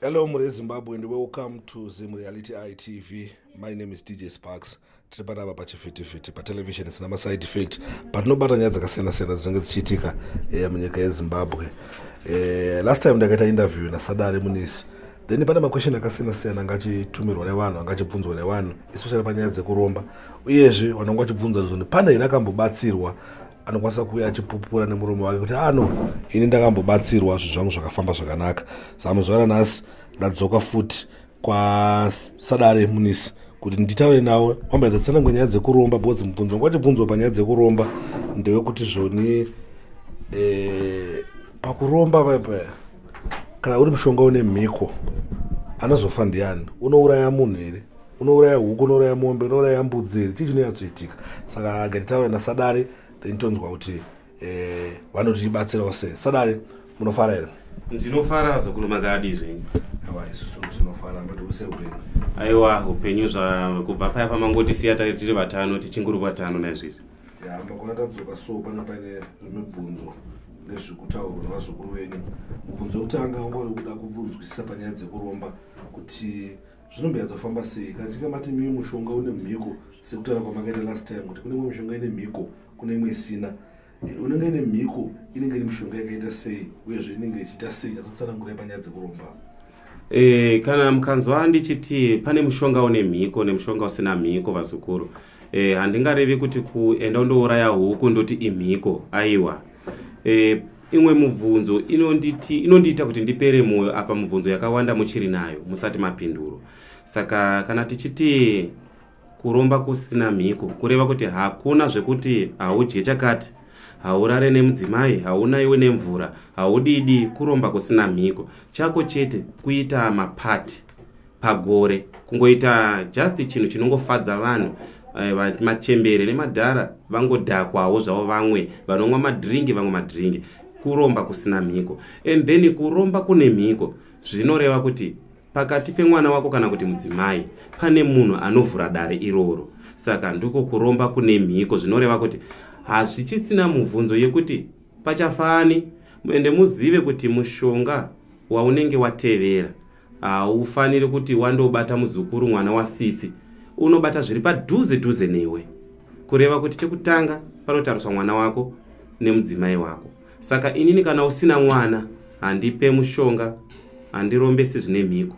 Hello, Mure Zimbabwe, and welcome to Zim Reality ITV. My name is DJ Sparks. Tiripana pa chifiti pa television sina ma side effect, but nobata nyadza kasiyana siyana zinenge zichitika munyika yeZimbabwe. Last time ndakaita interview na Sadare Munisi. Then pana ma question akasiyana siyana ngachitumirwa nevanhu, angachibvunzwa nevanhu, especially panyaya dzekuromba. Uyezve vanonga vachibvunza zvoni pana ine akambobatsirwa anokwanisa kuuya achipupura nemurume wake kuti ini ndakambobatsirwa zvinhu zvangu zvakafamba zvakanaka. Saka zuva nhasi ndadzoka futi kwa Sadare Munisi kuti nditaure nawo wambaidza tsanangwe nyaya dzekuromba, because mubvunzo wachibvunzwa panyaya dzekuromba ndewekuti zvoni pakuromba papa kana uri mushonga une mhiko anozofa ndiani? Unouraya munhu here? Unouraya huku, unouraya mombe, unouraya mbudzi here? Chii chinoyatsoitika? Saka ngatitaure naSadare tonzwa kuti vanotibatsirawo sei. Sadare, munofara here? Ndinofara zokunomagadi zvenyu. Aiwa, isusu tinofara mbatiuse upenyu. Aiwa, upenyu kubva paya pamangotisiya tiri vatano tichinguri vatano naizvizvi. Makona tadzoka so pane mibvunzo nezvikutaurwa nevazukuru venyu. Mubvunzo wekutanga wanga uri kuda kubvunzwisisa panyaya dzekuromba kuti zvinombayadzofamba sei kana tikamati mimi mushonga une mhiko sekutaura kwamakaita last time kuti kune imwe mishonga ine mhiko kune imwe isina. Unenge ine mhiko inenge iri mishonga yakaita sei uyezve inenge ichiita sei? Atotsanangurai panyaya dzekuromba. Kana mukanzwa ndichiti pane mushonga une mhiko nemushonga usina mhiko vazukuru, handingarevi kuti kuenda undouraya huku ndoti imhiko. Aiwa, imwe mubvunzo inondiita kuti ndipere moyo apa mubvunzo yakawanda muchiri nayo musati mapinduro. Saka kana tichiti kuromba kusina mhiko kureva kuti hakuna zvekuti haudye chakati, haurare nemudzimai, haunaiwe nemvura, haudidi. Kuromba kusina mhiko chako chete kuita mapati pagore, kungoita just chinhu chinongofadza vanhu, machembere nemadhara vangodhakwawo zvavo, vamwe vanomwa madhiringi, vamwe madhiringi. Kuromba kusina mhiko. And then kuromba kune mhiko zvinoreva kuti pakati pemwana wako kana kuti mudzimai pane munhu anovhura dare iroro. Saka ndiko kuromba kune mhiko zvinoreva kuti hazvichisina mubvunzo yekuti pachafani. Ende muzive kuti mushonga waunenge watevera haufaniri kuti wandobata muzukuru mwana wasisi, unobata zviri padhuze newe, kureva kuti chekutanga panotariswa mwana wako nemudzimai wako. Saka inini kana usina mwana handipe mushonga, handirombesi zvine mhiko,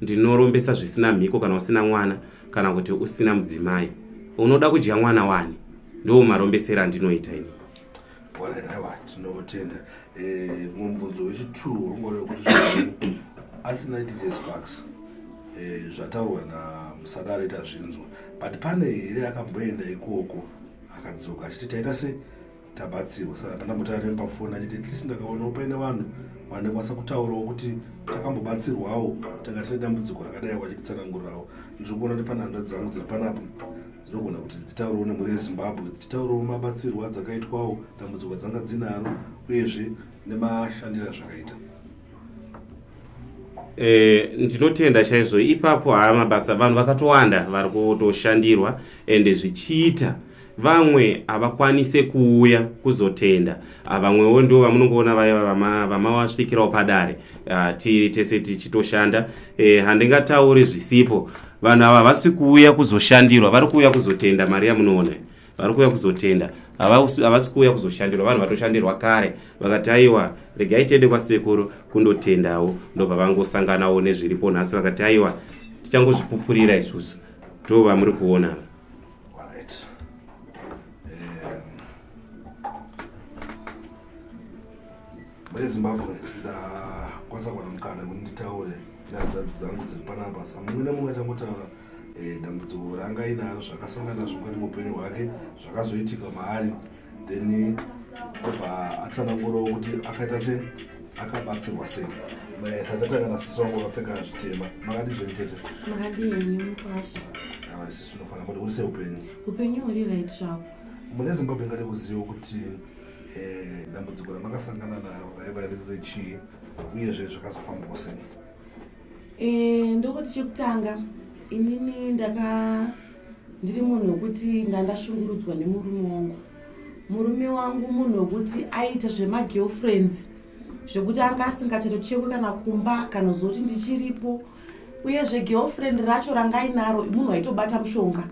ndinorombesa zvisina mhiko. Kana usina mwana kana kuti usina mudzimai, unoda kudya mwana wani, ndo marombesera andinoita ini. Aiwa, tinotenda. Mubvunzo wechi2 wangoreva kuti asina DJ Sparks zvataurwa naSadare tazvinzwa, but pane here akamboenda ikoko akadzoka achiti taita se tabatsirwa. Saka pandambotaura pafoni achiti at least ndakaonawo paine vanhu vanokwanisa kutaurawo kuti takambobatsirwawo tanga tine dambudziko rakadai wachititsanangurirawo. Ndiri kuona kuti pane handa dzangu dziri panapo dzinogona kuti dzitaurawo nemhuri yeZimbabwe, dzichitaurawo mabatsirwo adzakaitwawo, dambudziko dzanga dzinaro, uyezve nemashandiro azvakaita. Ndinotenda chaizvo. Ipapo mabasa vanhu vakatowanda vari kutoshandirwa, ende zvichiita vamwe havakwanise kuuya kuzotenda. Vamwewo ndo vamunongoona vamawasvikirawo padare tiri tese tichitoshanda. Handingataure zvisipo. Vanhu ava havasi kuuya kuzoshandirwa, vari kuuya kuzotenda. Mari yamunoona vari kuuya kuzotenda, havasi kuuya kuzoshandirwa. Vanhu vatoshandirwa kare vakati aiwa regai tiende kwasekuru kundotendawo, ndobva vangosanganawo nezviripo nhasi vakati aiwa tichangozvipupurira isusu. Ndo vamuri kuona. Mune Zimbabwe ndakwanisa kuwana mukana kuti nditaure nehanda dzangu dziri panapa. Saka mumwe nemumwe tangotaura dambudziko ranga inaro, zvakasangana zvimukati muupenyu hwake, zvakazoitika maari, then obva atsanangurawo kuti akaita sei, akabatsirwa sei. Satatanga nasisi wangu wakapfeka zvitema. Makadi zvenitete? Makadi yenyu kwasha. Aiwa, isisi unofanira kuti uri sei upenyu? Upenyu huri right sharp. Mune Zimbabwe ngade kuziva kuti dambudziko ramakasangana naro raiva riri rechii uyezve zvakazofambawo sei? Ndokuti chekutanga inini ndiri munhu wekuti ndandashungurudzwa nemurume wangu. Murume wangu munhu wekuti aita zvemagirlfriends zvekuti anga asingachatochekwe kana kumba kana zoti ndichiripo. Uyezve girlfriend racho ranga ainaro munhu aitobata mushonga.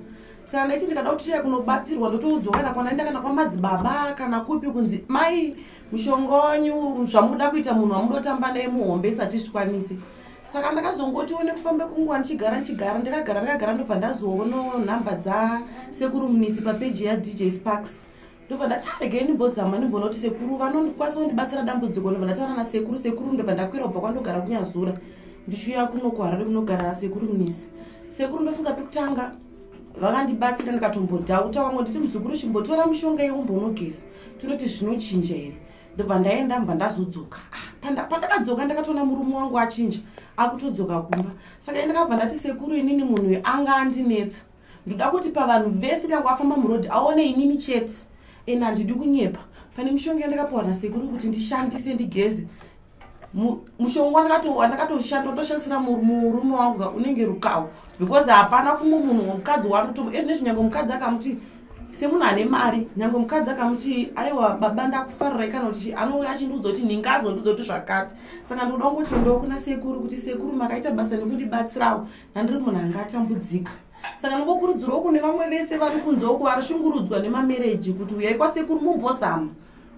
Saka ndaiti ndikada kuti tiye kunobatsirwa ndotoudzwa kana kwanaenda kana kwamadzibaba kana kupi kunzi mai mushonga wanyu zvamuda kuita munhu amudotamba naye muhombe isati zvikwanise. Saka ndakazongoti one kufamba kunguva ndikagara ndobva ndazoona nhamba dzasekuru Munisi papeji yaDJ Sparks. Ndobva ndati regei ndimbozama ndimbonoti sekuru vanokwanisa kundibatsira dambudziko. Ndobva ndataura nasekuru ndobva ndakwira kubva kwandogara kunyazura ndichiuya kuno kuHarare kunogara sekuru Munisi. Sekuru ndofunga pekutanga vakandibatsira ndikatombodhauta vamwe nditi muzukuru chimbotora mushonga yeumbonogeza tinoti zvinochinja here. Ndobva ndaenda mbva ndazodzoka. Pandakadzoka ndakatoona murume wangu achinja akutodzoka kumba. Saka ndakabva ndati sekuru inini munhu anga andinetsa. Ndoda kuti pavanhu vese kangu afamba murodhi aone inini chete. Ena handidi kunyepa. Pane mushonga yandakapiwa nasekuru kuti ndishandise ndigeze. Mushonga ndakatoshanda ndoshandisira murume wangu unenge rukawo. Because hapana kumwe munhu womukadzi wanotombo. Ezvinezvi nyange mukadzi akamuti semunhu ane mari, nyange mukadzi akamuti aiwa baba ndakufarira kana kuti anouya achindiudza kuti ndingazondiudza kuti zvakati. Saka ndoda kuti ndo kuna sekuru kuti sekuru makaita basa nekundibatsirawo nandiri munhu anga atambudzika. Saka ndingokurudzirwa kune vamwe vese vari kunze uko varishungurudzwa nemamereji kuti uyai kwasekuru mumbozama.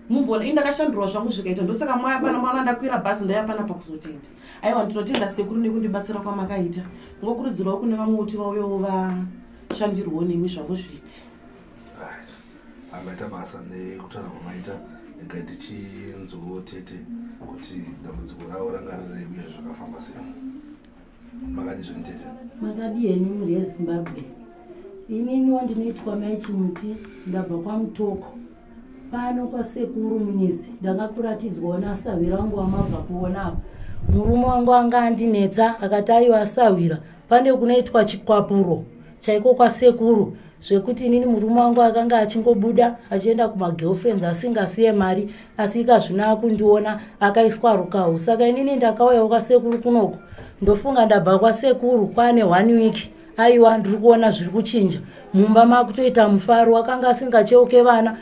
Mumbona indakashandurwa zvangu zvikaita ndosaka mwaya pana mwana ndakwira bhazi ndaya pana pakuzotenda. Aiwa ndinotenda sekuru nekundibatsira kwamakaita. Ngokurudzirwa kune vamwe kuti vauyewo vashandirwo nemi zvavo zviti. Amaita basa nekutaura kwamaita ndingaiti chinzotete kuti dambudziko ravo ranga riri uye zvakafamba sei. Makadi zvonitete. Makadi henyu muri yeZimbabwe. Inini wandinoitwa mai Chimuti ndabva kwaMutoko. Pano kwasekuru Munisi ndakakuratidzwawo nasawira wangu wamabva kuonapo. Murume wangu anga andinetsa akati aiwa asawira pane kunoitwa chikwapuro chaiko kwasekuru zvekuti inini murume wangu akanga achingobuda achienda kumagirlfriends asingasiye mari asika zvina kundiona akaiswa rukawo. Saka inini ndakauya kwasekuru kunoko ndofunga ndabva kwasekuru kwane 1 week. Aiwa ndiri kuona zviri kuchinja mumba makutoita mufaro akanga asingacheuke vana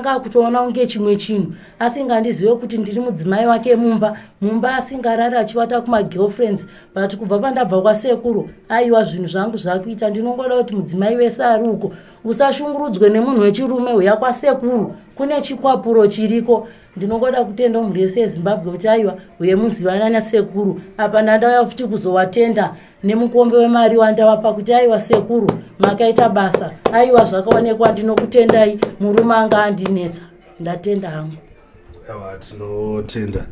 ngakutoona unge chimwe chinhu asingandizive kuti ndiri mudzimai wake mumba asingarari achivata kumagirlfriends. But kubva pandabva kwasekuru aiwa zvinhu zvangu zvakuita ndinongoda kuti mudzimai wese ari uko usashungurudzwe nemunhu wechirume uya kwasekuru kune chikwapuro chiriko. Ndinongoda kutenda mhuri yese yeZimbabwe kuti aiwa uye muzivana nasekuru. Apa ndandauya futi kuzowatenda nemukombe wemari wandavapa kuti aiwa sekuru makaita basa. Aiwa zvakaonekwa ndinokutendai murume anga andinetsa. Ndatenda hangu. Aiwa tinotenda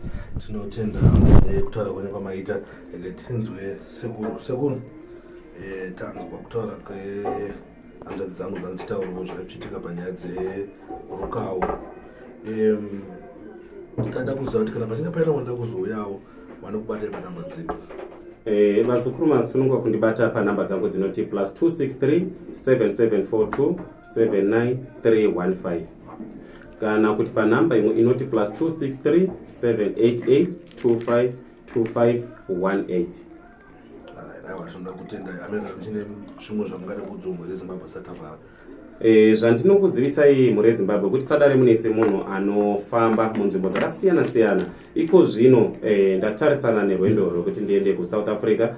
kutaura kwenye kwamaita tinzwe sekuru tanzwa kutaura hanzvadzi dzangu dzandichitaurawo zvaichiitika panyaya dzerukawo. Tada kuziva kuti kana pachinge paina wanda kuzouyawo vanokubatai padambudziko. Vazukuru masunungwa kundibata panhamba dzangu dzinoti +263 7742 79315 kana kuti panhamba imwe inoti +263 788 252518. Aiwa tinoda kutenda amene muchine zvimwe zvamungada kuudzwa mhuri yeZimbabwe satavhara. Zvandinokuzivisai mhuri yeZimbabwe kuti sadare munese munhu anofamba munzvimbo dzakasiyana-siyana. Iko zvino ndatarisana nerwendo rwekuti ndiende kuSouth Africa.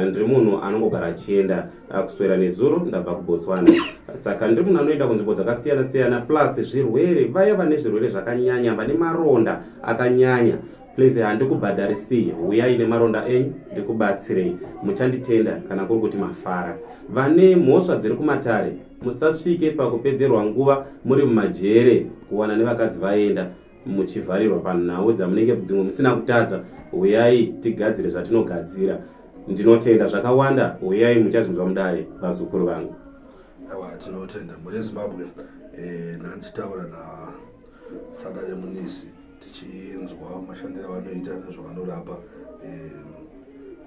Ndiri munhu anongogara achienda kuswera nezuro ndabva kuBotswana. Saka ndiri munhu anoenda kunzvimbo dzakasiyana-siyana plus zvirwere vaya vane zvirwere zvakanyanya vane maronda akanyanya. Please handikubhadharisi uyai nemaronda enyu ndikubatsirei muchanditenda kana kuri kuti mafara. Vane mhosva dziri kumatare musasvike pakupedzerwa nguva muri mumajere kuwana nevakadzi vaenda muchivharirwa panhau dzamunenge dzimwe musina kutadza. Uyai tigadzire zvatinogadzira. Ndinotenda zvakawanda uyai muchazvinzwa mudare vazukuru vangu. Aiwa tinotenda mhuri yeZimbabwe nanditaura nasadare Munisi tichinzwa mashandiro avanoita nezvavanorapa.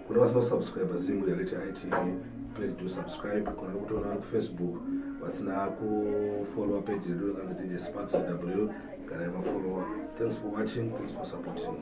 Kuna vasina kusubscribe Zimwe Reality ITV, please do subscribe. Kuna kutoona vari kuFacebook vasina kufollowa page yedu yakanzi DJ Sparks AW, garai mafollowa. Thanks for watching, thanks for supporting.